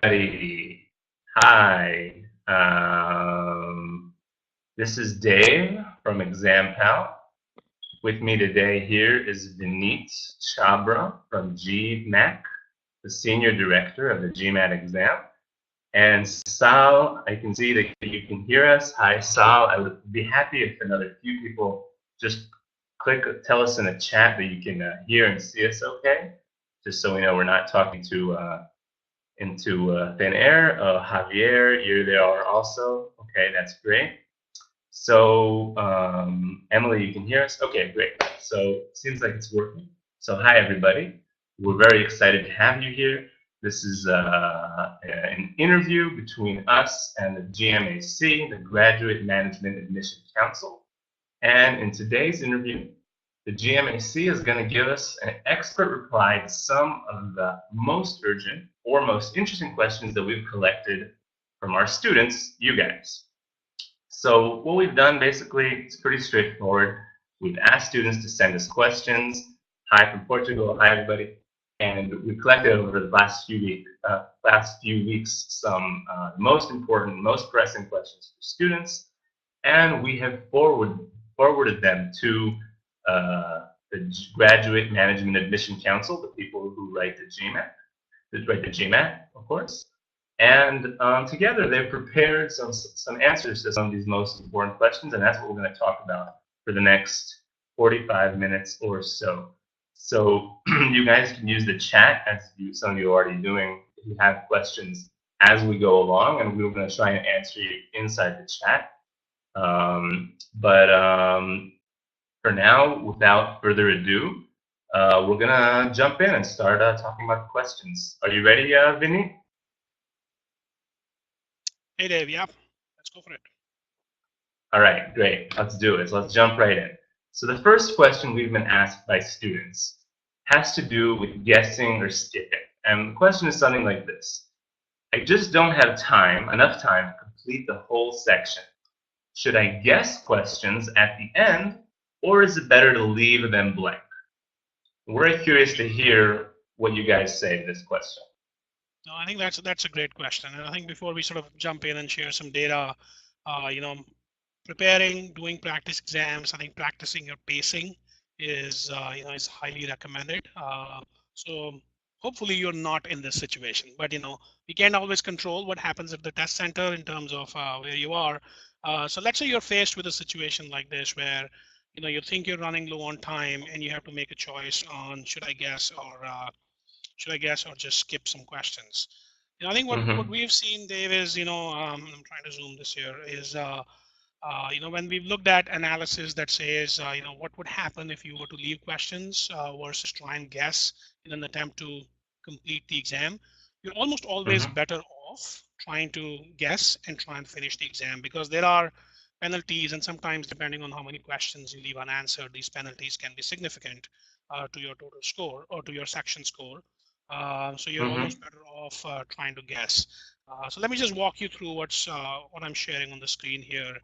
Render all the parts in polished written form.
everybody. Hi. This is Dave from examPAL. With me today here is Vineet Chhabra from GMAC, the Senior Director of the GMAT exam. And Sal, I can see that you can hear us. Hi, Sal. I would be happy if another few people just tell us in the chat that you can hear and see us okay, just so we know we're not talking into thin air. Javier, you're there also. Okay, that's great. So Emily, you can hear us? Okay, great. So it seems like it's working. So hi, everybody. We're very excited to have you here. This is an interview between us and the GMAC, the Graduate Management Admission Council. And in today's interview, the GMAC is going to give us an expert reply to some of the most urgent or most interesting questions that we've collected from our students, you guys. So what we've done basically is pretty straightforward. We've asked students to send us questions. Hi from Portugal, hi everybody. And we've collected over the last few weeks some most important, most pressing questions for students. And we have forwarded them to the Graduate Management Admission Council, the people who write the GMAT, of course. And together they've prepared some answers to some of these most important questions, and that's what we're going to talk about for the next 45 minutes or so. So you guys can use the chat, as some of you are already doing, if you have questions as we go along, and we're going to try and answer you inside the chat. For now, without further ado, we're going to jump in and start talking about questions. Are you ready, Vinny? Hey, Dave. Yeah, let's go for it. All right, great. Let's do it. So let's jump right in. So the first question we've been asked by students has to do with guessing or skipping. And the question is something like this. I just don't have enough time to complete the whole section. Should I guess questions at the end, or is it better to leave them blank? We're curious to hear what you guys say to this question. No, I think that's a great question. And I think before we sort of jump in and share some data, preparing, doing practice exams, I think practicing your pacing is is highly recommended. So hopefully you're not in this situation, but we can't always control what happens at the test center in terms of where you are. So let's say you're faced with a situation like this where you think you're running low on time and you have to make a choice on should I guess or just skip some questions. I think what we've seen, Dave, is I'm trying to zoom this here is when we've looked at analysis that says what would happen if you were to leave questions versus try and guess in an attempt to complete the exam, you're almost always better off trying to guess and try and finish the exam, because there are penalties, and sometimes depending on how many questions you leave unanswered, these penalties can be significant to your total score or to your section score. So you're almost better off trying to guess. So let me just walk you through what I'm sharing on the screen here.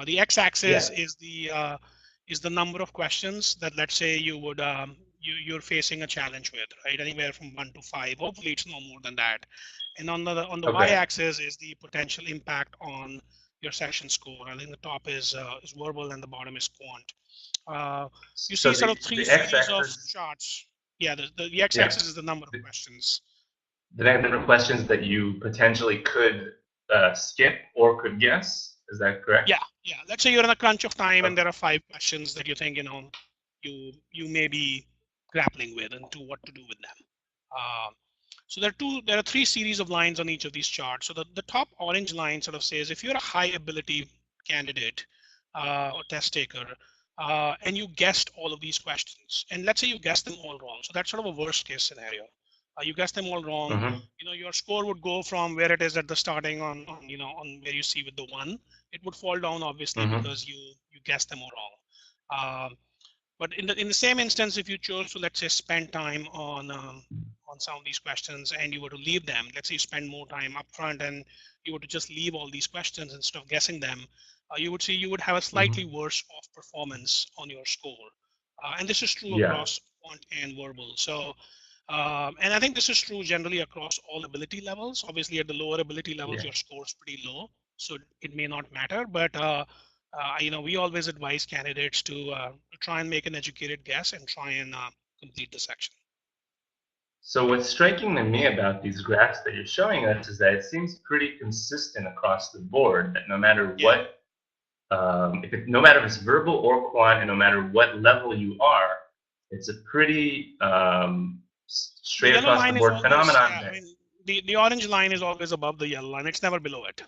The x-axis is the number of questions that, let's say, you're facing a challenge with, right? Anywhere from 1 to 5. Hopefully, it's no more than that. And on the y-axis is the potential impact on your section score. I think the top is verbal and the bottom is quant. You see sort of three series of charts. Yeah, the x-axis is the number of questions. The number of questions that you potentially could skip or could guess. Is that correct? Yeah. Let's say you're in a crunch of time and there are 5 questions that you think you may be grappling with and to what to do with them. So there are 3 series of lines on each of these charts. So the top orange line sort of says if you're a high ability candidate or test taker, and you guessed all of these questions, and let's say you guessed them all wrong. So that's sort of a worst case scenario. You guessed them all wrong. Your score would go from where it is at the starting on where you see with the 1. It would fall down obviously because you guessed them all wrong. But in the same instance, if you chose to, let's say, spend time on some of these questions and you were to leave them, let's say you spend more time up front and you were to just leave all these questions instead of guessing them, you would have a slightly worse off performance on your score. And this is true across quant and verbal. So And I think this is true generally across all ability levels. Obviously, at the lower ability levels, Yeah. your score is pretty low, so it may not matter. But we always advise candidates to try and make an educated guess and try and complete the section. So what's striking to me about these graphs that you're showing us is that it seems pretty consistent across the board, that no matter Yeah. what, no matter if it's verbal or quant, and no matter what level you are, it's a pretty The straight yellow across the line is board always, phenomenon. yeah, I mean, the orange line is always above the yellow line. It's never below it.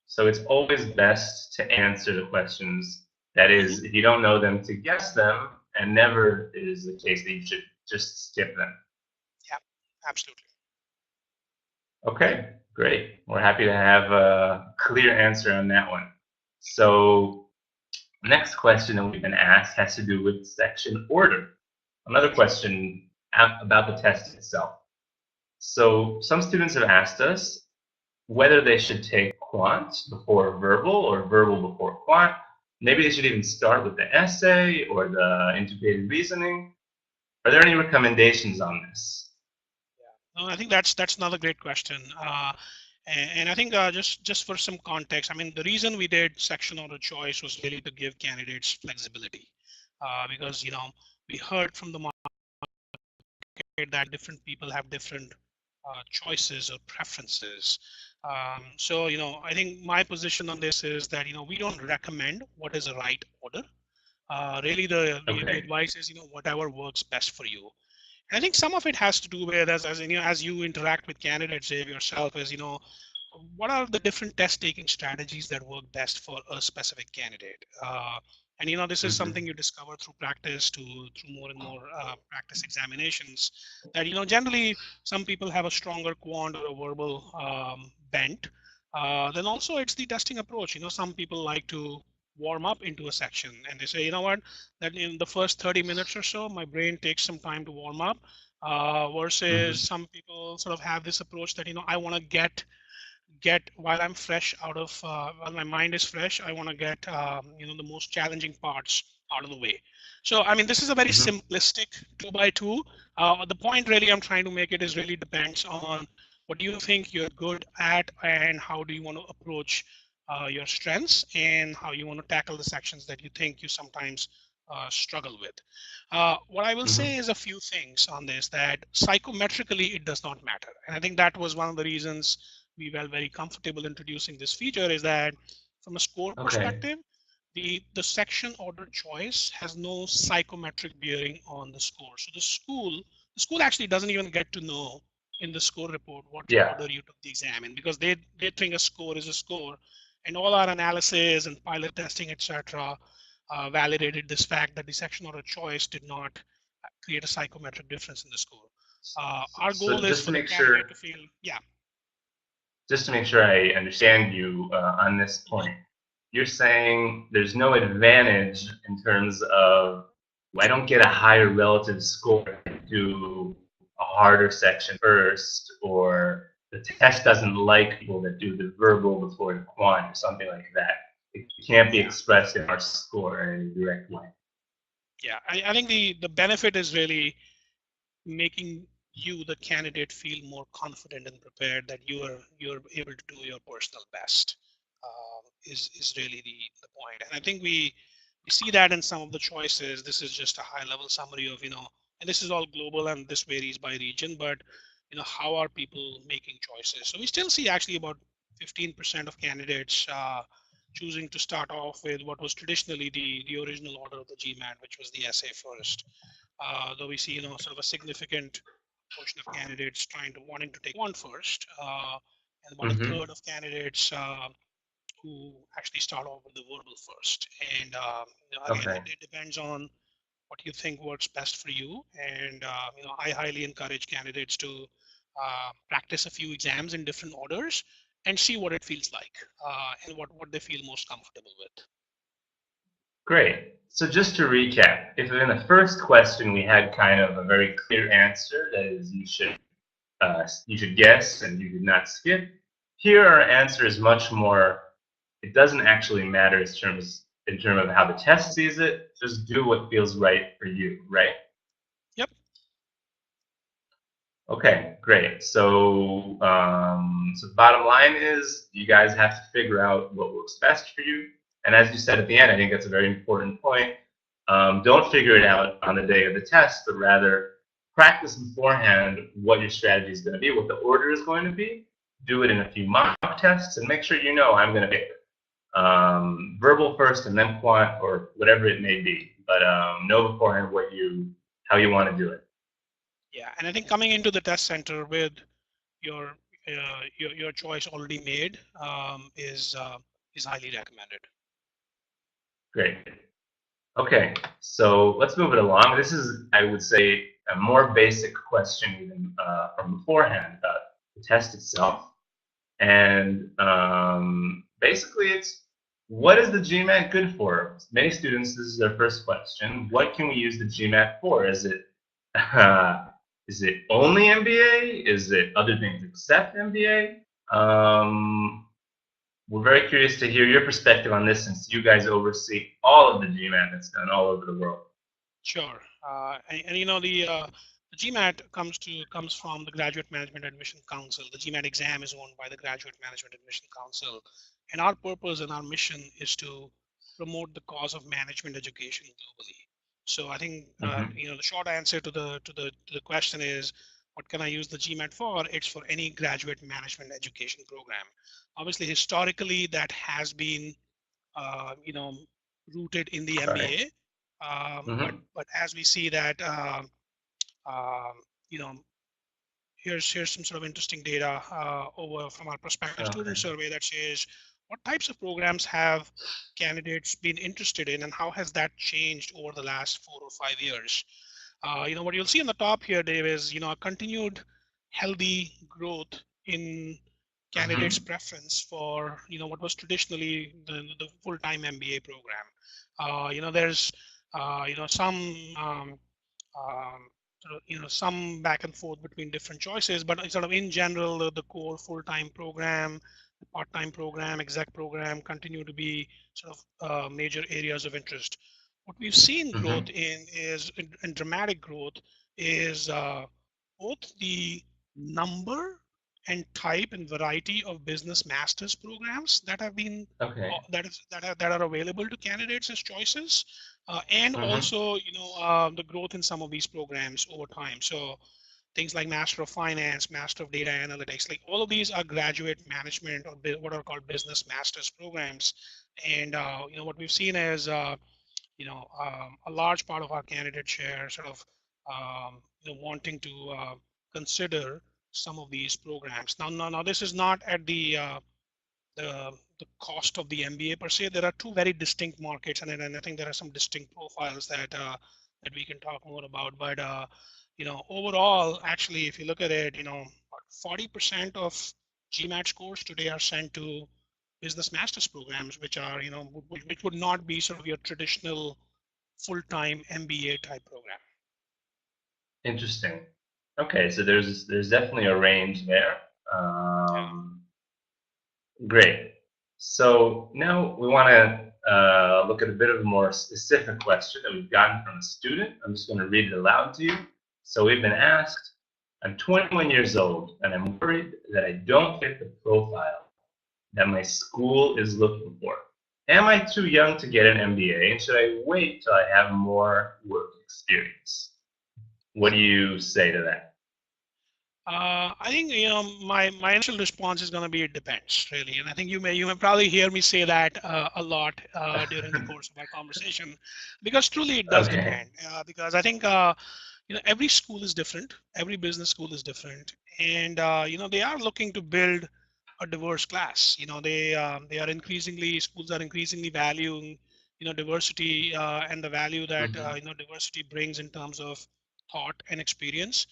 So it's always best to answer the questions. That Hmm. is, if you don't know them, to guess them, and never is the case that you should just skip them. Yeah, absolutely. Okay, great. We're happy to have a clear answer on that one. So next question that we've been asked has to do with section order. Another question about the test itself. So some students have asked us whether they should take quant before verbal or verbal before quant. Maybe they should even start with the essay or the integrated reasoning. Are there any recommendations on this? No, I think that's another great question. And I think just for some context, I mean, the reason we did section order choice was really to give candidates flexibility, because we heard from the that different people have different choices or preferences. So I think my position on this is that we don't recommend what is the right order. Really, the Okay. advice is whatever works best for you. And I think some of it has to do with as you interact with candidates yourself, is what are the different test taking strategies that work best for a specific candidate. And this is something Mm-hmm. you discover through practice, through more and more practice examinations. That generally some people have a stronger quant or a verbal bent. Then also it's the testing approach. Some people like to warm up into a section, and they say, what, that in the first 30 minutes or so, my brain takes some time to warm up. Versus Mm-hmm. some people sort of have this approach that I want to get while I'm fresh out of while my mind is fresh, I want to get the most challenging parts out of the way. So I mean, this is a very Mm-hmm. simplistic 2x2. The point really I'm trying to make it is really depends on what do you think you're good at, and how do you want to approach your strengths, and how you want to tackle the sections that you think you sometimes struggle with. What I will say Mm-hmm. is a few things on this, that psychometrically it does not matter. And I think that was one of the reasons we felt very comfortable introducing this feature, is that from a score Okay. perspective, the section order choice has no psychometric bearing on the score. So the school actually doesn't even get to know in the score report what Yeah. order you took the exam in, because they think a score is a score, and all our analysis and pilot testing, etc., validated this fact that the section order choice did not create a psychometric difference in the score. Our So goal is just to for the make sure, candidate to feel, yeah. I understand you on this Mhm. point, you're saying there's no advantage in terms of, well, I don't get a higher relative score to a harder section first, or the test doesn't like people that do the verbal before the quant, or something like that. It can't be Yeah, expressed in our score in a direct way. yeah. I think the benefit is really making you, the candidate, feel more confident and prepared that you're able to do your personal best. Is really the point. And I think we see that in some of the choices. This is just a high level summary of and this is all global and this varies by region, but how are people making choices? So we still see actually about 15% of candidates choosing to start off with what was traditionally the original order of the GMAT, which was the essay first. Though we see sort of a significant portion of candidates wanting to take one first, and about a Mm-hmm. third of candidates who actually start off with the verbal first. And again, Okay. it depends on what you think works best for you. And I highly encourage candidates to practice a few exams in different orders and see what it feels like, and what they feel most comfortable with. Great. So just to recap, if in the first question we had kind of a very clear answer, that is, you should guess and you did not skip. Here our answer is much more. It doesn't actually matter in terms of how the test sees it. Just do what feels right for you, right? Yep. Okay, great. So the bottom line is you guys have to figure out what works best for you. And as you said at the end, I think that's a very important point. Don't figure it out on the day of the test, but rather practice beforehand what your strategy is going to be, what the order is going to be. Do it in a few mock tests, and make sure you know I'm going to pick verbal first and then quant or whatever it may be. But know beforehand how you want to do it. Yeah, and I think coming into the test center with your your choice already made is highly recommended. Great. Okay, so let's move it along. This is, I would say, a more basic question even from beforehand about the test itself. And basically, it's what is the GMAT good for? Many students, this is their first question. What can we use the GMAT for? Is it only MBA? Is it other things except MBA? We're very curious to hear your perspective on this since you guys oversee all of the GMAT that's done all over the world. Sure, and you know the GMAT comes from the Graduate Management Admission Council. The GMAT exam is owned by the Graduate Management Admission Council, and our purpose and our mission is to promote the cause of management education globally. So I think Mm-hmm. you know the short answer to the question is, what can I use the GMAT for? It's for any graduate management education program. Obviously, historically, that has been you know rooted in the Right. MBA, Mm-hmm. but as we see that um, you know here's some sort of interesting data over from our prospective Okay. student survey that says what types of programs have candidates been interested in and how has that changed over the last 4 or 5 years. You know what you'll see on the top here, Dave, is you know a continued healthy growth in candidates' Mm-hmm. preference for you know what was traditionally the full-time MBA program. You know there's you know some um, sort of, you know some back and forth between different choices, but sort of in general the core full-time program, the part-time program, exec program continue to be sort of major areas of interest. What we've seen growth Mm-hmm. in is and dramatic growth is both the number and type and variety of business masters programs that have been Okay. that are available to candidates as choices, and Mm-hmm. also you know the growth in some of these programs over time. So things like Master of Finance, Master of Data Analytics, like all of these are graduate management or what are called business masters programs. And you know what we've seen is you know a large part of our candidate share sort of you know wanting to consider some of these programs. Now this is not at the cost of the MBA per se. There are two very distinct markets, and I think there are some distinct profiles that we can talk more about. But you know, overall, actually, if you look at it, you know, 40% of GMAT scores today are sent to business masters programs, which are you know which would not be sort of your traditional full-time MBA type program. Interesting. Okay, so there's definitely a range there. Yeah. Great. So now we want to look at a bit of a more specific question that we've gotten from a student. I'm just going to read it aloud to you. So we've been asked, I'm 21 years old and I'm worried that I don't fit the profile that my school is looking for. Am I too young to get an MBA and should I wait till I have more work experience? What do you say to that? I think you know my initial response is going to be it depends really, and I think you may probably hear me say that a lot during the course of our conversation, because truly it does Okay. depend. Because I think you know every school is different, every business school is different, and you know they are looking to build a diverse class. You know they are increasingly schools are increasingly valuing you know diversity and the value that Mm-hmm. you know diversity brings in terms of thought and experience.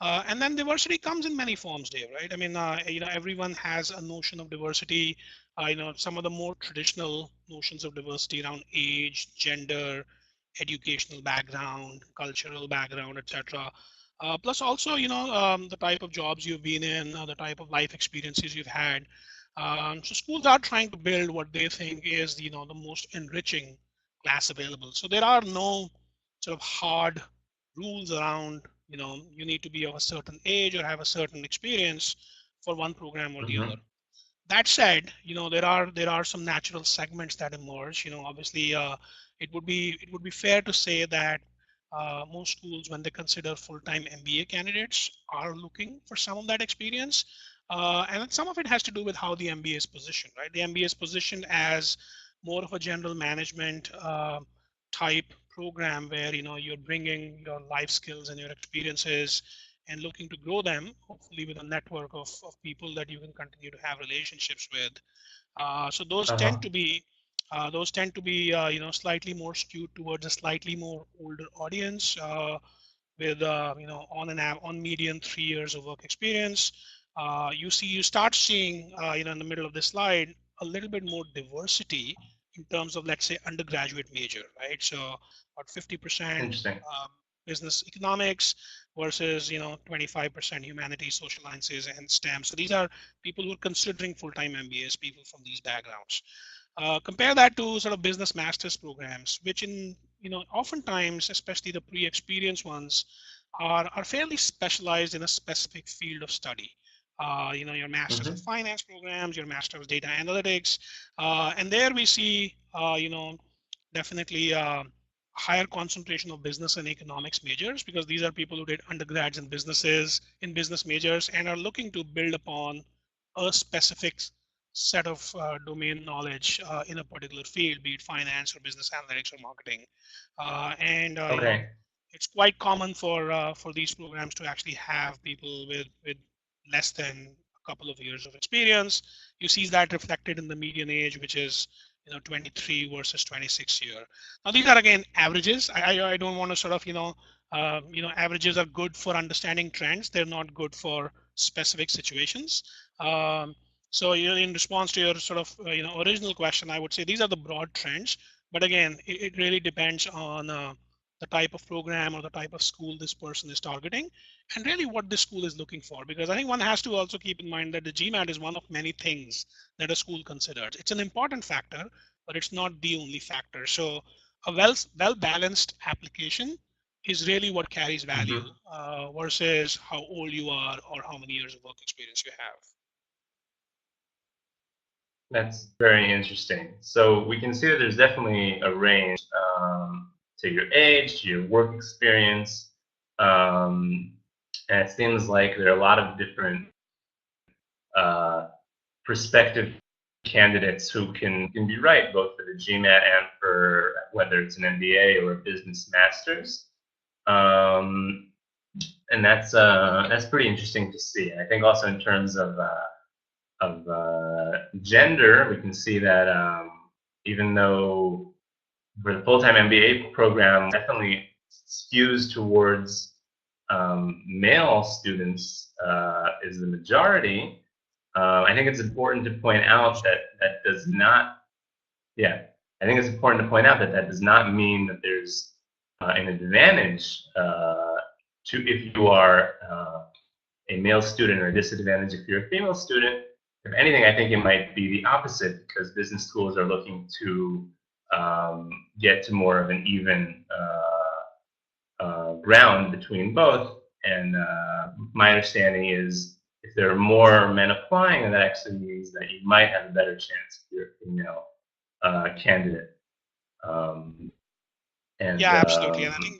And then diversity comes in many forms, Dave, right? I mean, you know, everyone has a notion of diversity. You know, some of the more traditional notions of diversity around age, gender, educational background, cultural background, etc. Plus, also, you know, the type of jobs you've been in, the type of life experiences you've had. So schools are trying to build what they think is, you know, the most enriching class available. So there are no sort of hard rules around you need to be of a certain age or have a certain experience for one program or the other. Mm-hmm. That said, there are some natural segments that emerge. Obviously, it would be fair to say that most schools, when they consider full-time MBA candidates, are looking for some of that experience, and some of it has to do with how the MBA is positioned. Right, the MBA is positioned as more of a general management type program where you're bringing your life skills and your experiences and looking to grow them, hopefully with a network of people that you can continue to have relationships with. So Uh-huh. those tend to be slightly more skewed towards a slightly more older audience, with on median 3 years of work experience. You start seeing in the middle of the slide a little bit more diversity in terms of, let's say, undergraduate major, right? So about 50% Interesting. business economics versus 25% humanities, social sciences, and STEM. So these are people who are considering full-time MBAs, people from these backgrounds. Compare that to sort of business masters programs, which oftentimes, especially the pre-experienced ones, are fairly specialized in a specific field of study. Your masters of Mm-hmm. finance programs, your master of data analytics, and there we see definitely higher concentration of business and economics majors, because these are people who did undergrads in business majors and are looking to build upon a specific set of domain knowledge in a particular field, be it finance or business analytics or marketing. And Okay. it's quite common for these programs to actually have people with less than a couple of years of experience. You see that reflected in the median age, which is 23 versus 26 year. Now these are again averages. I don't want to sort of averages are good for understanding trends. They're not good for specific situations. So in response to your sort of original question, I would say these are the broad trends. But again, it really depends on the type of program or the type of school this person is targeting, and really what the school is looking for. Because I think one has to also keep in mind that the GMAT is one of many things that a school considers. It's an important factor, but it's not the only factor. So a well balanced application is really what carries value, Mm-hmm. versus how old you are or how many years of work experience you have. That's very interesting. So we can see that there's definitely a range, to your age, to your work experience, um, and it seems like there are a lot of different uh, prospective candidates who can be right both for the GMAT and for whether it's an MBA or a business master's. Um, and that's pretty interesting to see. I think also in terms of gender, we can see that even though for the full-time MBA program definitely skews towards male students, is the majority. I think it's important to point out that that does not, yeah, I think it's important to point out that that does not mean that there's an advantage to if you are a male student, or a disadvantage if you're a female student. If anything, I think it might be the opposite, because business schools are looking to get to more of an even ground between both. And my understanding is if there are more men applying, then that actually means that you might have a better chance if you're a female candidate. Um, and Yeah, absolutely. And I think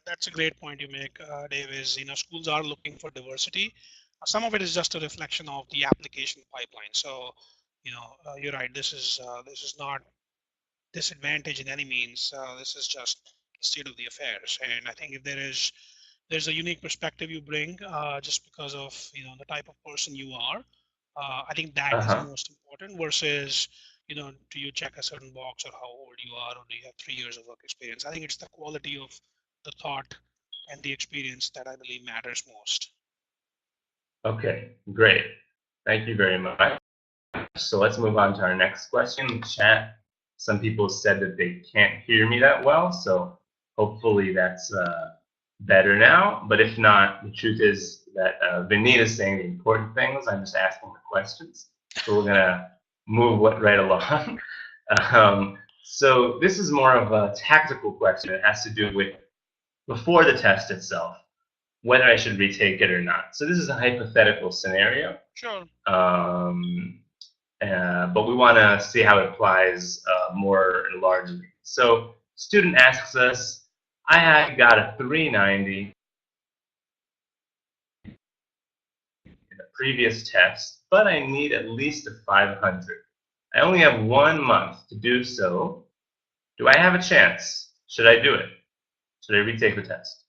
that's a great point you make, Dave. Is schools are looking for diversity. Some of it is just a reflection of the application pipeline. So, you're right. This is not disadvantage in any means. This is just the state of the affairs. And I think if there's a unique perspective you bring, just because of the type of person you are. I think that is uh-huh. most important versus do you check a certain box, or how old you are, or do you have 3 years of work experience. I think it's the quality of the thought and the experience that I believe matters most. Okay, great. Thank you very much. So let's move on to our next question. Chat. Some people said that they can't hear me that well, so hopefully that's better now. But if not, the truth is that Vineet is saying the important things. I'm just asking the questions. So we're gonna move right along. So this is more of a tactical question. It has to do with before the test itself. whether I should retake it or not. So this is a hypothetical scenario. Sure. But we want to see how it applies more largely. So student asks us, I got a 390 in the previous test, but I need at least a 500. I only have 1 month to do so. Do I have a chance? Should I do it? Should I retake the test?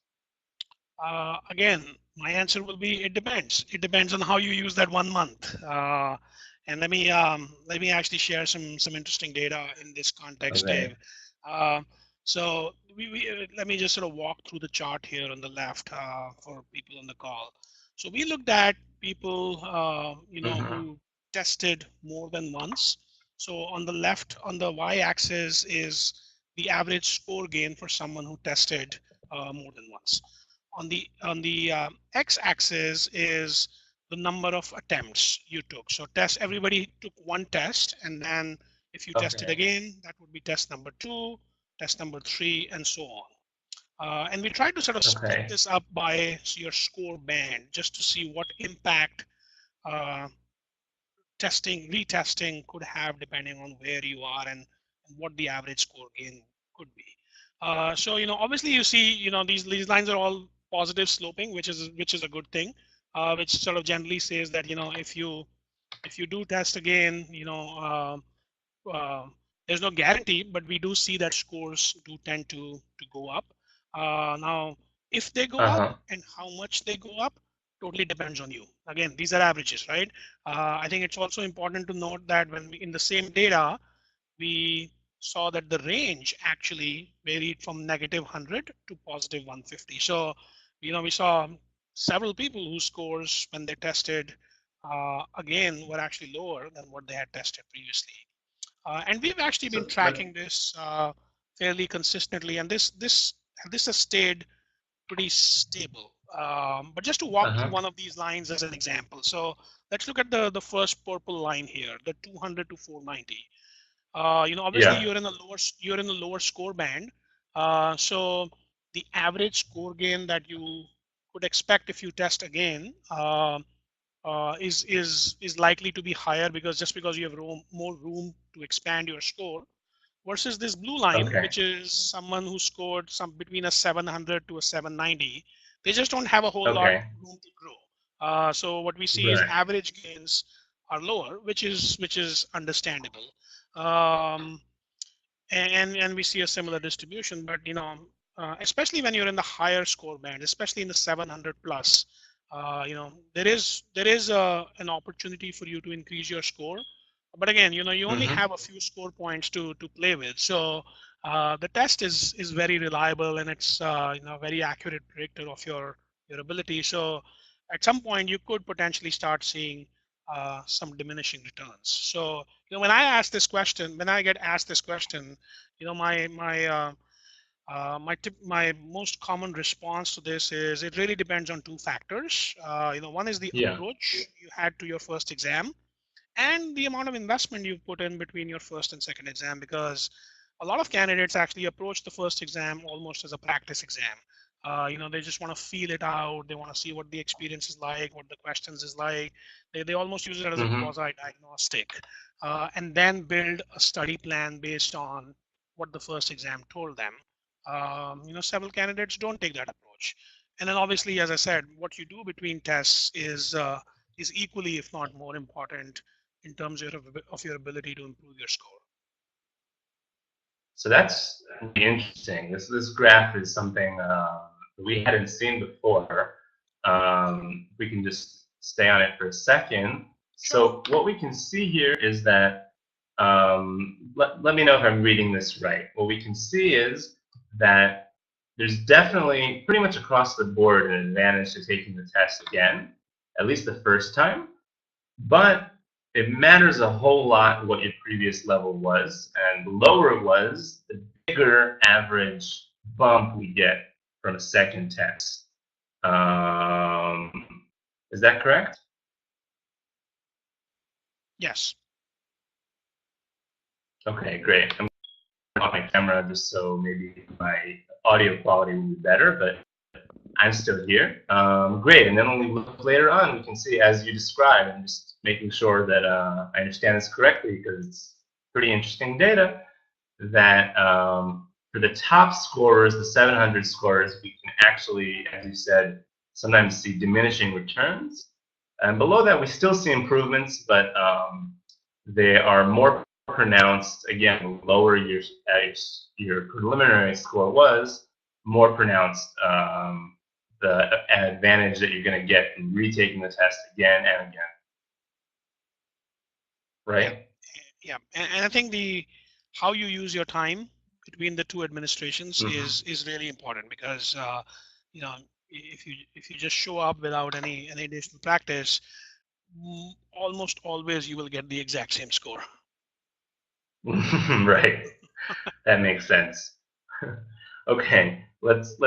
Again, my answer will be it depends. It depends on how you use that 1 month. And let me actually share some interesting data in this context, Okay. Dave. So let me just sort of walk through the chart here on the left for people on the call. So we looked at people who tested more than once. So on the left, on the y-axis is the average score gain for someone who tested more than once. On the x-axis is the number of attempts you took. So everybody took one test, and then if you tested Okay. again, that would be test number 2, test number 3, and so on. And we tried to sort of split Okay. this up by your score band just to see what impact uh, retesting could have depending on where you are and what the average score gain could be. So obviously you see these lines are all positive sloping, which is a good thing, which sort of generally says that if you do test again, there's no guarantee, but we do see that scores do tend to go up. Now, if they go up and how much they go up totally depends on you. Again, these are averages, right? I think it's also important to note that when in the same data, we saw that the range actually varied from -100 to +150. So, we saw several people whose scores when they tested again were actually lower than what they had tested previously. And we've actually been So let tracking this fairly consistently, and this has stayed pretty stable. But just to walk through one of these lines as an example. So let's look at the first purple line here, the 200 to 490. Obviously yeah. you're in a lower score band. So the average score gain that you could expect if you test again is likely to be higher because you have more room to expand your score versus this blue line, Okay. which is someone who scored some between a 700 to a 790. They just don't have a whole lot Okay. room to grow. So what we see is Right. average gains are lower, which is understandable. Um, and we see a similar distribution, but especially when you're in the higher score band, especially in the 700 plus, there is an opportunity for you to increase your score. But again, you only have a few score points to play with. So the test is very reliable, and it's very accurate predictor of your ability. So at some point you could potentially start seeing some diminishing returns. So when I get asked this question, my most common response to this is it really depends on two factors. One is the Yeah. approach you had to your first exam, and the amount of investment you've put in between your first and second exam, because a lot of candidates actually approach the first exam almost as a practice exam. They just want to feel it out. They want to see what the experience is like, what the questions is like. They almost use it as a quasi-diagnostic, and then build a study plan based on what the first exam told them. Several candidates don't take that approach. And then obviously, as I said, what you do between tests is equally, if not more important in terms of your ability to improve your score. So that's really interesting. This graph is something we hadn't seen before. We can just stay on it for a second. Sure. So what we can see here is that, let me know if I'm reading this right. What we can see is that there's definitely, pretty much across the board, an advantage to taking the test again, at least the first time. But it matters a whole lot what your previous level was, and the lower it was, the bigger average bump we get from a second test. Is that correct? Yes. Okay, great. I'm going to turn off my camera just so maybe my audio quality will be better, but I'm still here. Great. And then when we look later on, we can see, as you described, and just making sure that I understand this correctly, because it's pretty interesting data, that for the top scorers, the 700 scorers, we can actually, as you said, sometimes see diminishing returns. And below that, we still see improvements, but they are more pronounced. Again, the lower your preliminary score was, more pronounced the advantage that you're going to get in retaking the test again and again. Right? Yeah. And I think how you use your time between the two administrations is really important, because you know, if you just show up without any additional practice, almost always you will get the exact same score. Right. That makes sense. Okay, let's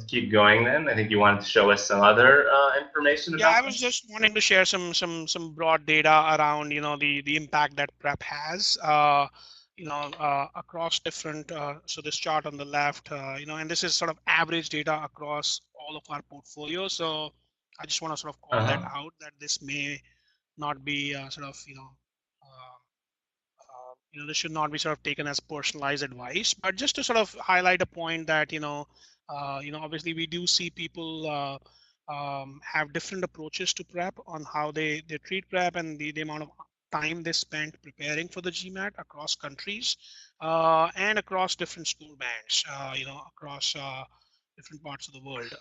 keep going then. I think you wanted to show us some other information Yeah, about I was just wanting to share some broad data around the impact that prep has across different. So this chart on the left, and this is sort of average data across all of our portfolios. So I just want to sort of call that out, that this may not be sort of this should not be sort of taken as personalized advice, but just to sort of highlight a point that obviously we do see people have different approaches to prep, on how they treat prep, and the amount of time they spent preparing for the GMAT across countries and across different school bands, across different parts of the world.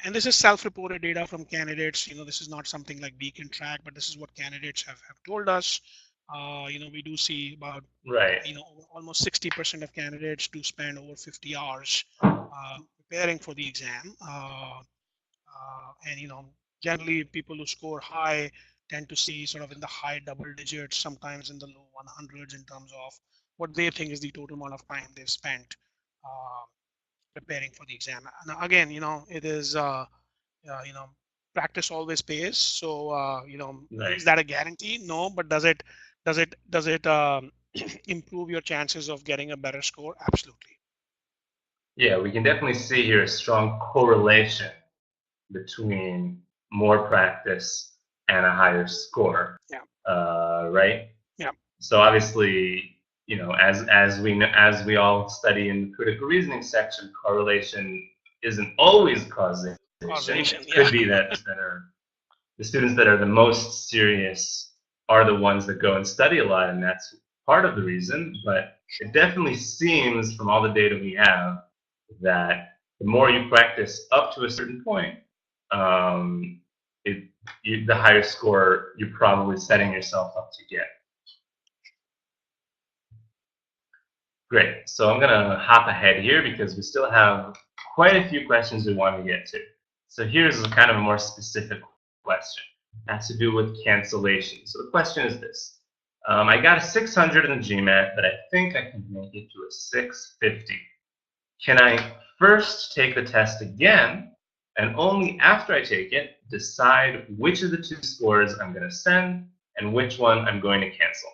And this is self-reported data from candidates. This is not something like we can track, but this is what candidates have told us. We do see about almost 60% of candidates do spend over 50 hours preparing for the exam, and generally people who score high tend to see sort of in the high double digits, sometimes in the low 100s, in terms of what they think is the total amount of time they've spent preparing for the exam. And again, it is practice always pays. So is that a guarantee? No, but does it improve your chances of getting a better score? Absolutely. Yeah, we can definitely see here a strong correlation between more practice and a higher score. Yeah. Right. Yeah. So obviously, as we all study in the critical reasoning section, correlation isn't always causation. It could be that the students that are the most serious are the ones that go and study a lot, and that's part of the reason. But it definitely seems, from all the data we have, that the more you practice up to a certain point, the higher score you're probably setting yourself up to get. Great. So I'm going to hop ahead here, because we still have quite a few questions we want to get to. So here's kind of a more specific question. It has to do with cancellation. So the question is this. I got a 600 in the GMAT, but I think I can make it to a 650. Can I first take the test again, and only after I take it, decide which of the two scores I'm going to send and which one I'm going to cancel?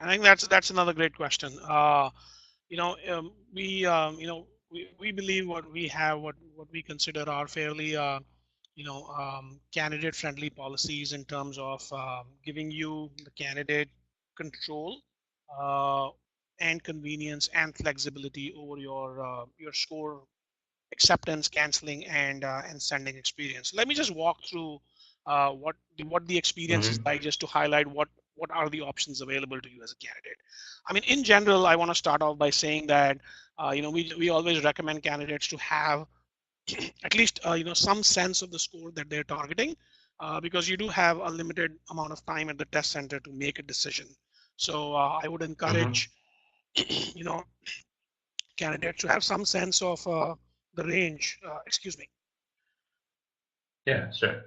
I think that's another great question. We believe what we have, what we consider are fairly candidate-friendly policies, in terms of giving you, the candidate, control and convenience and flexibility over your score acceptance, canceling, and sending experience. Let me just walk through what the experience is like, just to highlight what are the options available to you as a candidate. I mean, in general, I want to start off by saying that we always recommend candidates to have at least some sense of the score that they're targeting, because you do have a limited amount of time at the test center to make a decision. So I would encourage candidates to have some sense of the range. Excuse me. Yeah, sure.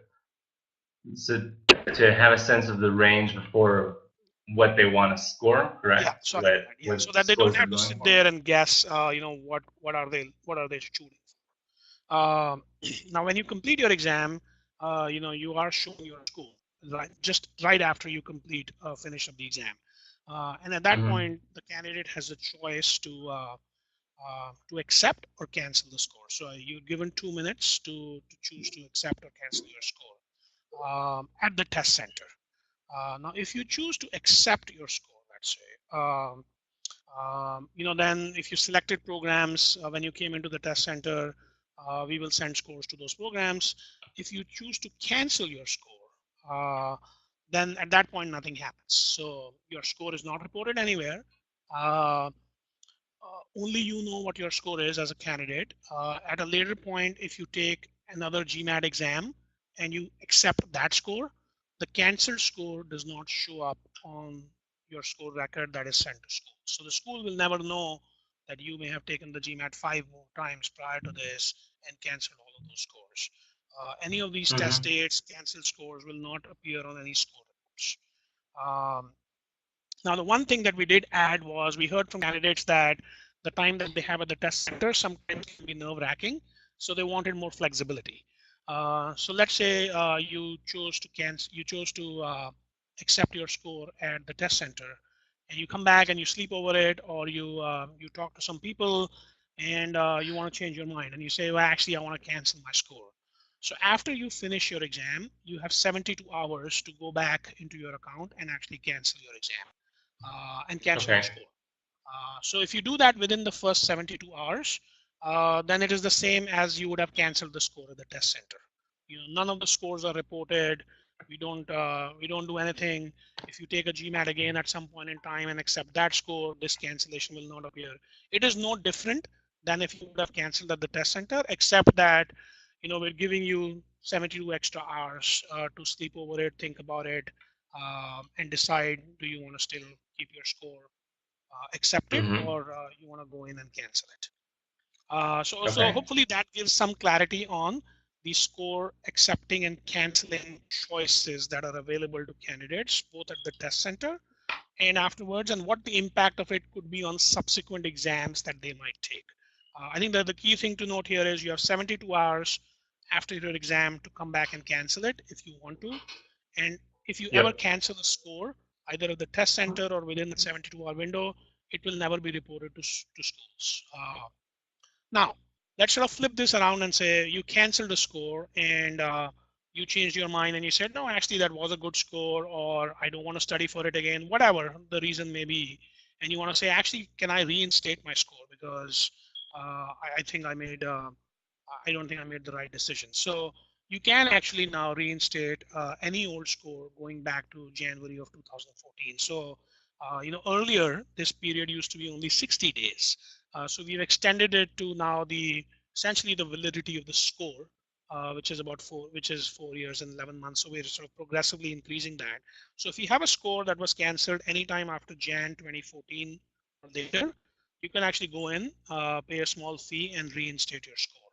So to have a sense of the range before what they want to score, correct? Yeah, sorry. So that they don't have to sit there and guess, what are they shooting for. Now, when you complete your exam, you are showing your score just right after you complete finish of the exam, and at that point, the candidate has a choice to to accept or cancel the score. So you're given 2 minutes to choose to accept or cancel your score at the test center. Now, if you choose to accept your score, let's say, then if you selected programs when you came into the test center, we will send scores to those programs. If you choose to cancel your score, then at that point, nothing happens. So your score is not reported anywhere. Uh, Only you know what your score is as a candidate. At a later point, if you take another GMAT exam and you accept that score, the canceled score does not show up on your score record that is sent to school. So the school will never know that you may have taken the GMAT 5 more times prior to this and canceled all of those scores. Any of these test Mm-hmm. dates, canceled scores will not appear on any score reports. Um, Now, the one thing that we did add was we heard from candidates that the time that they have at the test center sometimes can be nerve wracking. So they wanted more flexibility. So let's say you chose to accept your score at the test center, and you come back and you sleep over it, or you talk to some people, and you want to change your mind, and you say, well, actually, I want to cancel my score. So after you finish your exam, you have 72 hours to go back into your account and actually cancel your exam and cancel your Okay. score. So if you do that within the first 72 hours, then it is the same as you would have canceled the score at the test center. None of the scores are reported. We don't do anything. If you take a GMAT again at some point in time and accept that score, this cancellation will not appear. It is no different than if you would have canceled at the test center, except that we're giving you 72 extra hours to sleep over it, think about it, and decide, do you want to still keep your score accepted, Mm-hmm. or you want to go in and cancel it. So Okay. hopefully that gives some clarity on the score accepting and canceling choices that are available to candidates both at the test center and afterwards, and what the impact of it could be on subsequent exams that they might take. I think that the key thing to note here is you have 72 hours after your exam to come back and cancel it if you want to. And if you ever Yep. cancel a score, either at the test center or within the 72-hour window, it will never be reported to schools. Now, let's sort of flip this around and say you canceled a score and you changed your mind and you said, no, actually, that was a good score, or I don't want to study for it again, whatever the reason may be. And you want to say, actually, can I reinstate my score? Because I think I don't think I made the right decision. So you can actually now reinstate any old score going back to January of 2014. So, earlier this period used to be only 60 days. So we've extended it to now essentially the validity of the score, which is 4 years and 11 months. So we're sort of progressively increasing that. So if you have a score that was canceled anytime after Jan 2014 or later, you can actually go in, pay a small fee, and reinstate your score.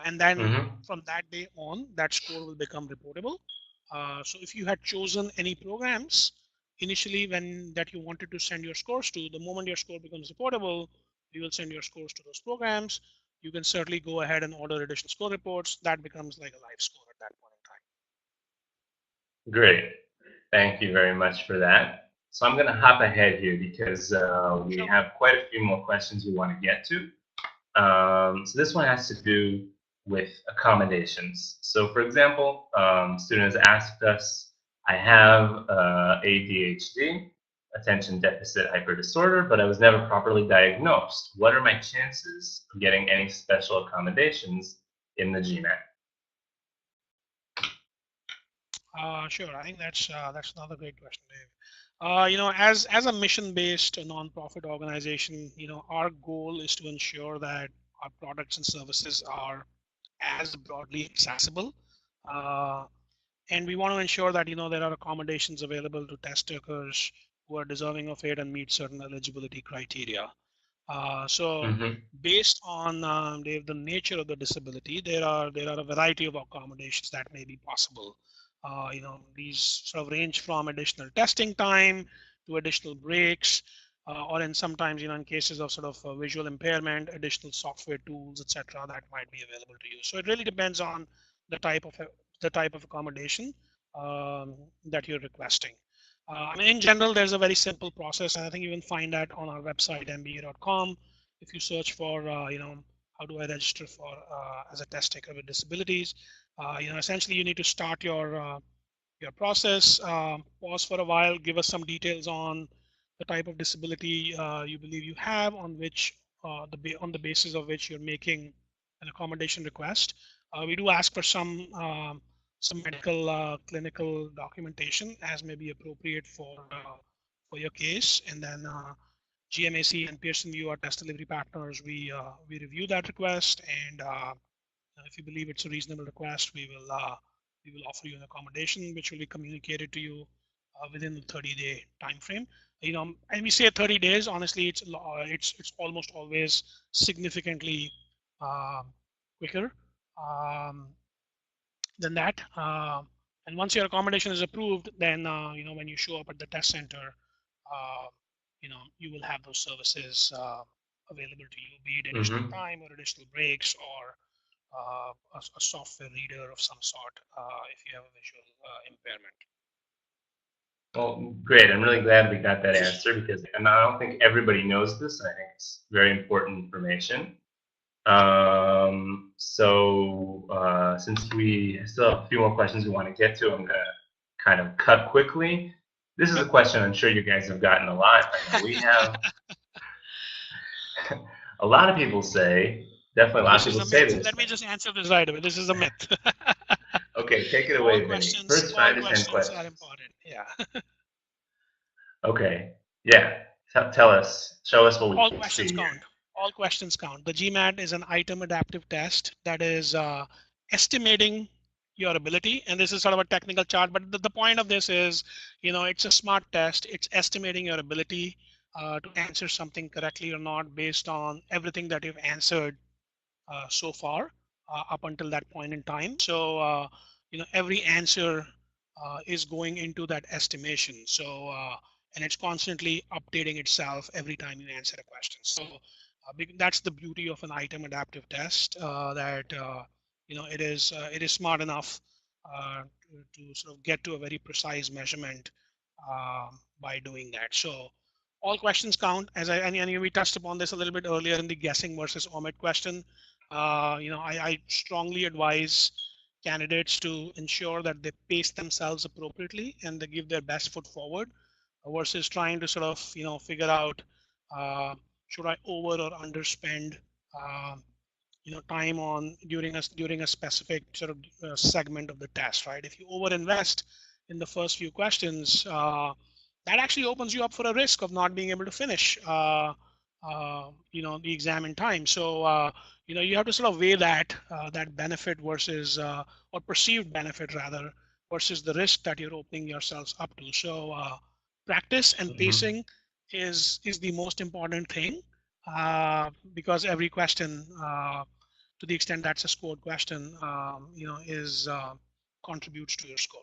And then Mm-hmm. from that day on, that score will become reportable. So if you had chosen any programs initially when that you wanted to send your scores to, the moment your score becomes reportable, we will send your scores to those programs. You can certainly go ahead and order additional score reports. That becomes like a live score at that point in time. Great. Thank you very much for that. So I'm going to hop ahead here because we Sure. have quite a few more questions we want to get to. So this one has to do with accommodations. So for example, students asked us, I have ADHD, attention deficit hyperdisorder, but I was never properly diagnosed. What are my chances of getting any special accommodations in the GMAT? Sure. I think that's another great question, Dave. As a mission-based nonprofit organization, our goal is to ensure that our products and services are as broadly accessible, uh, and we want to ensure that there are accommodations available to test takers who are deserving of it and meet certain eligibility criteria. So Mm-hmm. based on the nature of the disability, there are a variety of accommodations that may be possible. These sort of range from additional testing time to additional breaks, or in sometimes, in cases of sort of visual impairment, additional software tools, etc., that might be available to you. So it really depends on the type of accommodation that you're requesting. I mean, in general, there's a very simple process, and I think you can find that on our website, mba.com. if you search for, how do I register for as a test taker with disabilities, essentially you need to start your process, pause for a while, give us some details on the type of disability you believe you have, on which on the basis of which you're making an accommodation request. We do ask for some medical clinical documentation as may be appropriate for your case, and then GMAC and Pearson VUE, our test delivery partners, we review that request, and if you believe it's a reasonable request, we will offer you an accommodation, which will be communicated to you within the 30-day time frame. And we say 30 days. Honestly, it's almost always significantly uh, quicker than that. And once your accommodation is approved, then when you show up at the test center, uh, you will have those services available to you, be it additional Mm-hmm. time or additional breaks or a software reader of some sort if you have a visual impairment. Well, great. I'm really glad we got that answer because, and I don't think everybody knows this, and I think it's very important information. Since we still have a few more questions we want to get to, I'm going to kind of cut quickly. This is Yep. a question I'm sure you guys have gotten a lot. I know we have. A lot of people say, definitely a lot This of is people a say myth. this. Let me just answer this right away. This is a myth. Okay, take it all away, Vinny. questions, First all 5 to 10 questions are questions. important. Yeah. Okay, yeah. Tell us, show us what we all can questions see here. count. All questions count. The GMAT is an item adaptive test that is estimating your ability. And this is sort of a technical chart, but the point of this is, it's a smart test. It's estimating your ability to answer something correctly or not based on everything that you've answered so far up until that point in time. So, every answer is going into that estimation. So, and it's constantly updating itself every time you answer a question. So, that's the beauty of an item adaptive test that, it is smart enough to sort of get to a very precise measurement by doing that. So, all questions count. And we touched upon this a little bit earlier in the guessing versus omit question. I strongly advise candidates to ensure that they pace themselves appropriately and they give their best foot forward versus trying to sort of figure out uh, should I over or underspend uh, time on during a specific sort of segment of the test, right? If you overinvest in the first few questions, that actually opens you up for a risk of not being able to finish the exam in time. So you have to sort of weigh that benefit versus or perceived benefit rather versus the risk that you're opening yourselves up to. So practice and Mm-hmm. pacing is the most important thing because every question to the extent that's a scored question, is contributes to your score.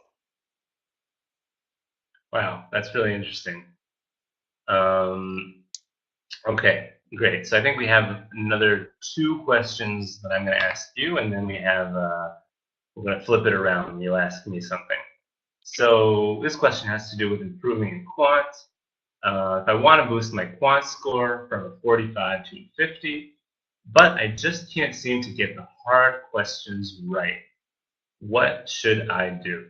Wow, that's really interesting. Um, okay, great. So I think we have another 2 questions that I'm going to ask you, and then we're going to flip it around and you'll ask me something. So this question has to do with improving in quant. If I want to boost my quant score from a 45 to a 50, but I just can't seem to get the hard questions right, what should I do?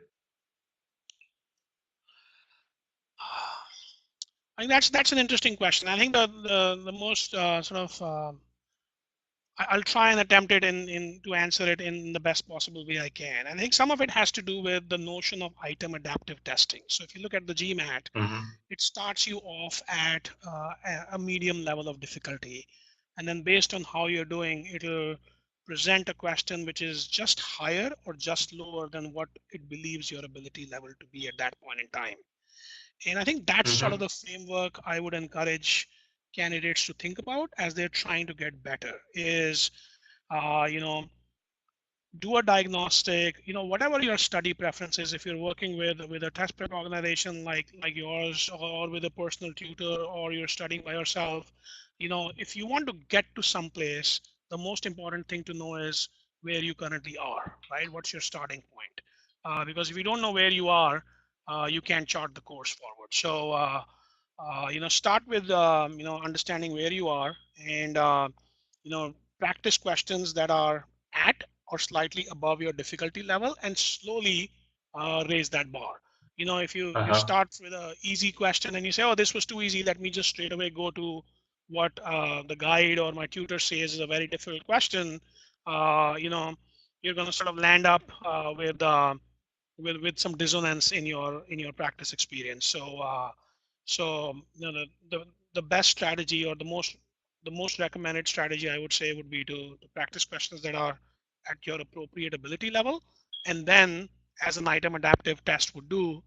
I think that's an interesting question. I think the most sort of I'll try and attempt it in to answer it in the best possible way I can. And I think some of it has to do with the notion of item adaptive testing. So if you look at the GMAT, Mm-hmm. it starts you off at a medium level of difficulty. And then based on how you're doing, it'll present a question which is just higher or just lower than what it believes your ability level to be at that point in time. And I think that's sort of Mm-hmm. the framework I would encourage candidates to think about as they're trying to get better is, uh, you know, do a diagnostic, whatever your study preferences, if you're working with a test prep organization like yours or with a personal tutor or you're studying by yourself, if you want to get to some place, the most important thing to know is where you currently are, right? What's your starting point? Because if you don't know where you are, you can't chart the course forward. So start with understanding where you are, and practice questions that are at or slightly above your difficulty level, and slowly raise that bar. If you Uh-huh. start with a easy question and you say, oh, this was too easy, let me just straight away go to what the guide or my tutor says is a very difficult question. uh, you know you're going to sort of land up with some dissonance in your practice experience. So the best strategy, or the most recommended strategy, I would say, would be to practice questions that are at your appropriate ability level, and then, as an item adaptive test would do,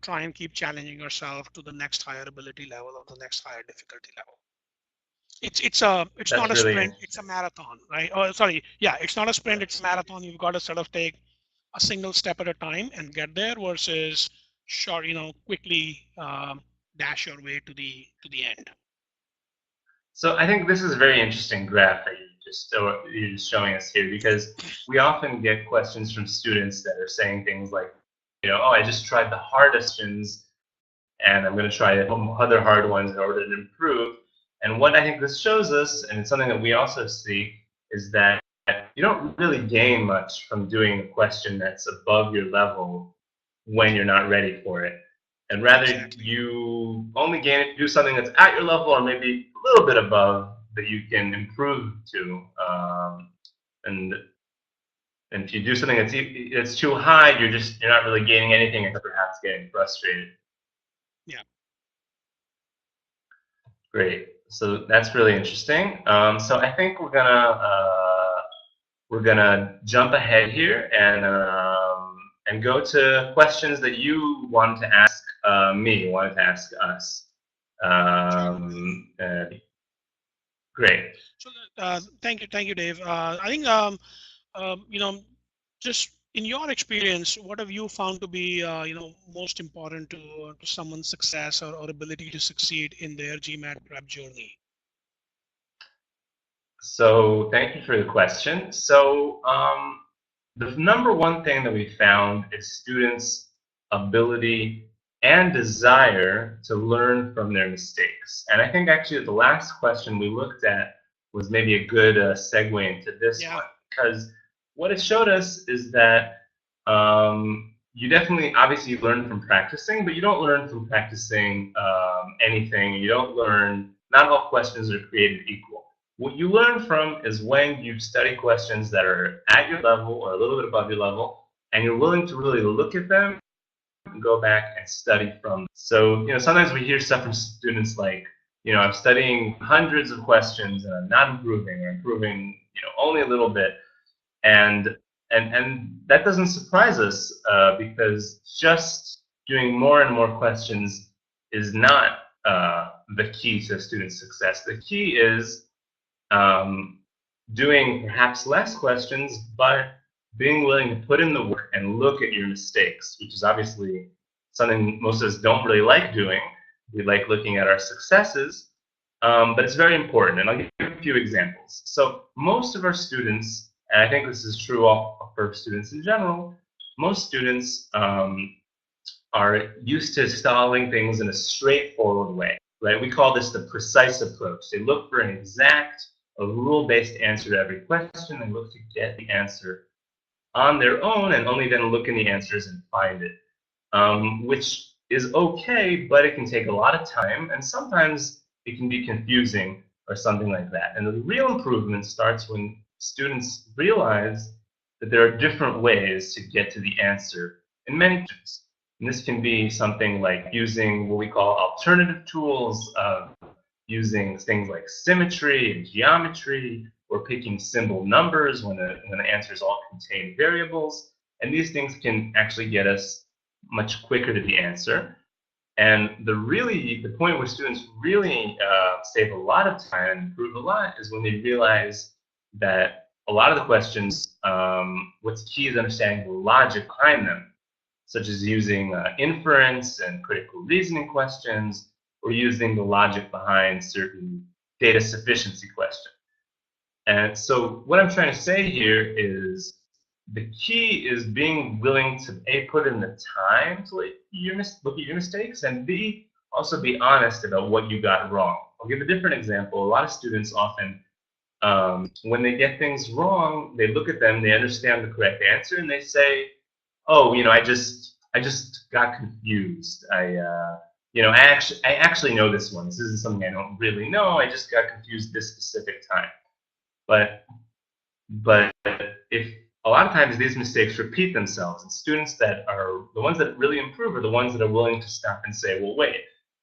try and keep challenging yourself to the next higher ability level or the next higher difficulty level. It's not That's a really sprint, it's interesting. a marathon, right? Oh, sorry, yeah, it's not a sprint, it's a marathon. You've got to sort of take a single step at a time and get there, versus short, quickly dash your way to the end. So I think this is a very interesting graph that you're just showing us here, because we often get questions from students that are saying things like, oh, I just tried the hardest questions and I'm going to try other hard ones in order to improve. And what I think this shows us, and it's something that we also see, is that you don't really gain much from doing a question that's above your level when you're not ready for it. And rather, Exactly. you only gain if you do something that's at your level or maybe a little bit above that you can improve to. And and if you do something that's too high, you're not really gaining anything except perhaps getting frustrated. Yeah. Great. So that's really interesting. So I think we're gonna jump ahead here and go to questions that you wanted to ask me, wanted to ask us. Sure. Um, uh, Great. So thank you, Dave. I think just in your experience, what have you found to be most important to someone's success, or ability to succeed in their GMAT prep journey? So thank you for the question. So the number one thing that we found is students' ability and desire to learn from their mistakes. And I think actually the last question we looked at was maybe a good segue into this Yeah. one, because what it showed us is that you definitely, obviously, you learn from practicing, but you don't learn from practicing anything. You don't learn, not all questions are created equal. What you learn from is when you study questions that are at your level or a little bit above your level, and you're willing to really look at them and go back and study from them. So, sometimes we hear stuff from students like, I'm studying hundreds of questions and I'm not improving, or improving, only a little bit. And that doesn't surprise us because just doing more and more questions is not the key to student success. The key is um, doing perhaps less questions, but being willing to put in the work and look at your mistakes, which is obviously something most of us don't really like doing. We like looking at our successes, but it's very important. And I'll give you a few examples. So most of our students, and I think this is true for students in general, most students are used to installing things in a straightforward way, right? We call this the precise approach. They look for an exact, a rule-based answer to every question. They look to get the answer on their own and only then look in the answers and find it, which is okay, but it can take a lot of time, and sometimes it can be confusing or something like that. And the real improvement starts when students realize that there are different ways to get to the answer in many questions. And this can be something like using what we call alternative tools, using things like symmetry and geometry, or picking symbol numbers when the answers all contain variables. And these things can actually get us much quicker to the answer. And the point where students really save a lot of time and improve a lot is when they realize that a lot of the questions, what's key is understanding the logic behind them, such as using inference and critical reasoning questions, or using the logic behind certain data sufficiency questions. And so what I'm trying to say here is the key is being willing to A, put in the time to look at your mistakes, and B, also be honest about what you got wrong. I'll give a different example. A lot of students often, when they get things wrong, they look at them, they understand the correct answer, and they say, "Oh, I just got confused. I actually know this one. This isn't something I don't really know. I just got confused this specific time." But if a lot of times these mistakes repeat themselves, and students that are the ones that really improve are the ones that are willing to stop and say, well, wait,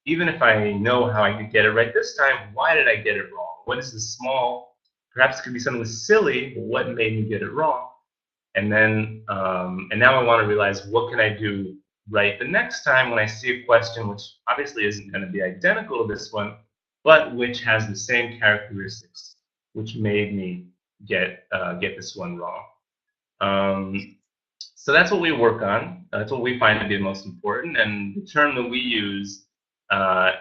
even if I know how I could get it right this time, why did I get it wrong? What is the small, perhaps it could be something silly, but what made me get it wrong? And then, and now I want to realize what can I do right the next time when I see a question which obviously isn't going to be identical to this one, but which has the same characteristics, which made me get this one wrong. So that's what we work on. That's what we find to be the most important. And the term that we use that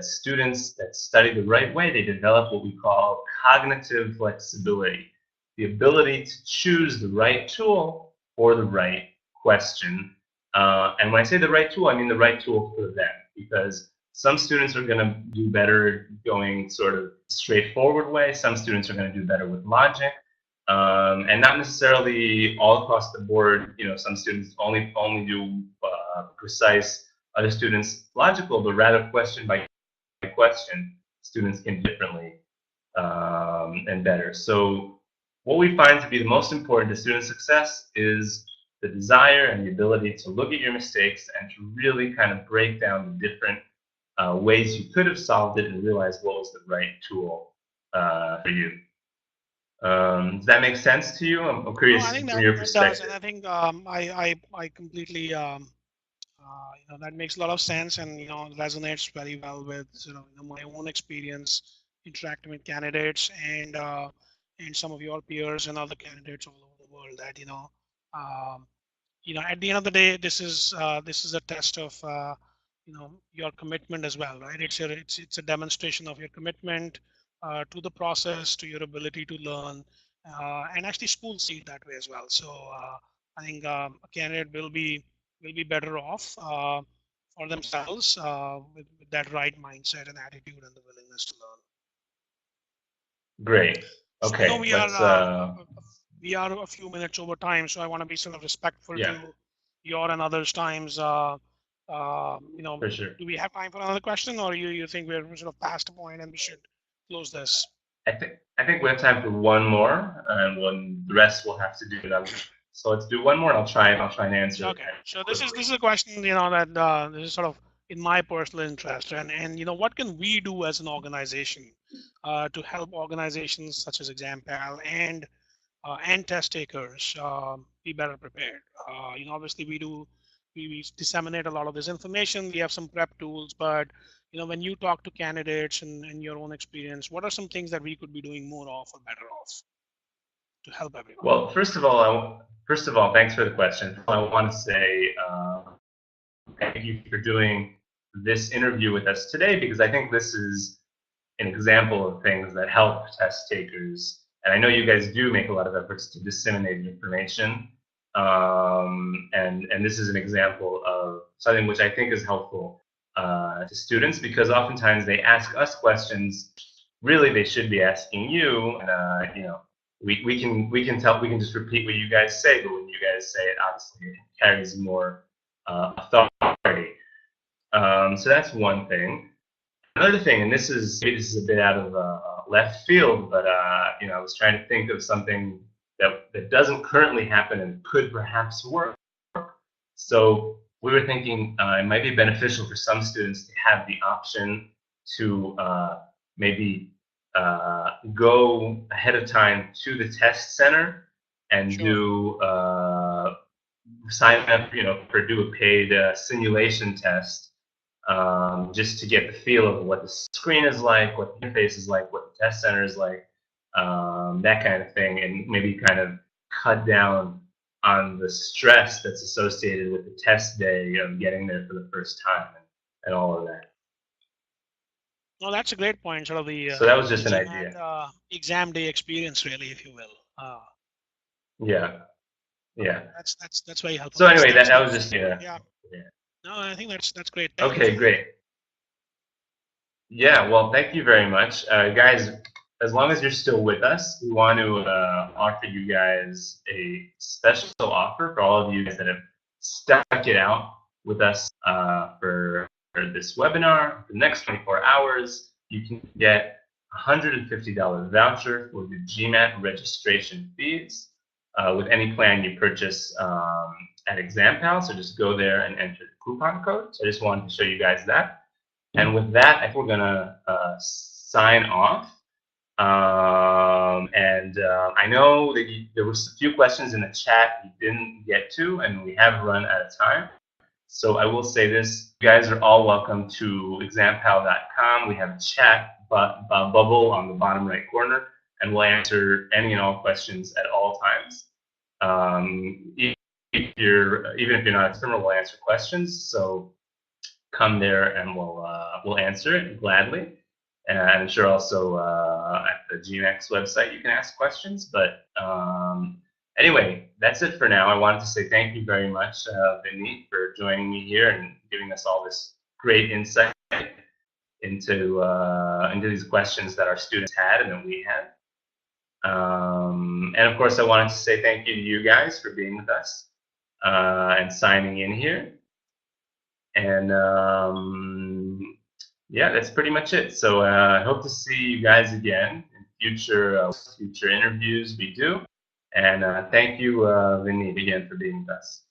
students that study the right way, they develop what we call cognitive flexibility, the ability to choose the right tool for the right question. And when I say the right tool, I mean the right tool for them, because some students are going to do better going sort of straightforward way. Some students are going to do better with logic, and not necessarily all across the board. Some students only do precise, other students logical, but rather question by question, students can differently and better. So what we find to be the most important to student success is the desire and the ability to look at your mistakes and to really kind of break down the different ways you could have solved it and realize what was the right tool for you. Does that make sense to you? I'm curious I think from your that perspective. does, and I think I completely that makes a lot of sense, and resonates very well with my own experience interacting with candidates and some of your peers and other candidates all over the world. That um, at the end of the day, this is a test of your commitment as well, right? It's a demonstration of your commitment to the process, to your ability to learn, and actually schools see it that way as well. So I think a candidate will be better off for themselves with that right mindset and attitude and the willingness to learn. Great. So I know Okay, let's. we are a few minutes over time, so I want to be sort of respectful Yeah, to your and others' times. for sure. Do we have time for another question, or you think we're sort of past the point and we should close this? I think we have time for one more, and when the rest we'll have to do another. So let's do one more, and I'll try and answer it Okay, so this quickly. is a question that this is sort of in my personal interest, and what can we do as an organization to help organizations such as examPAL and test takers be better prepared. Obviously we disseminate a lot of this information. We have some prep tools, but when you talk to candidates and your own experience, what are some things that we could be doing more of or better off to help everyone? Well, first of all, thanks for the question. I want to say thank you for doing this interview with us today, because I think this is an example of things that help test takers. And I know you guys do make a lot of efforts to disseminate information. And this is an example of something which I think is helpful to students, because oftentimes they ask us questions. Really, they should be asking you. And we can just repeat what you guys say, but when you guys say it, obviously it carries more authority. So that's one thing. Another thing, and this is a bit out of left field, but I was trying to think of something that doesn't currently happen and could perhaps work. So we were thinking it might be beneficial for some students to have the option to maybe go ahead of time to the test center and Sure. do sign up, do a paid simulation test, just to get the feel of what the screen is like, what the interface is like, what the test center is like, that kind of thing, and maybe kind of cut down on the stress that's associated with the test day of getting there for the first time and all of that. No, that's a great point. Sort of So that was the just an GMAT idea. exam day experience, really, if you will. Yeah, Okay, yeah. that's very helpful. So anyway, Thanks a that lot. was just Yeah. yeah. No, I think that's great. Thank you, Okay, Vineet. great. Yeah, well, thank you very much. Guys, as long as you're still with us, we want to offer you guys a special offer for all of you guys that have stuck it out with us for this webinar. The next 24 hours, you can get a $150 voucher for the GMAT registration fees with any plan you purchase at examPAL. So just go there and enter the coupon code. So I just wanted to show you guys that. And with that, I think we're gonna sign off. I know that there were a few questions in the chat you didn't get to, and we have run out of time. So I will say this: you guys are all welcome to examPAL.com. We have a chat bubble on the bottom right corner, and we'll answer any and all questions at all times. Even if you're not a customer, we'll answer questions. So come there and we'll answer it gladly. And I'm sure also at the GMAC's website you can ask questions. But anyway, that's it for now. I wanted to say thank you very much, Vineet, for joining me here and giving us all this great insight into these questions that our students had and that we had. And of course, I wanted to say thank you to you guys for being with us and signing in here. And yeah, that's pretty much it. So I hope to see you guys again in future interviews we do. And thank you, Vineet, again for being with us.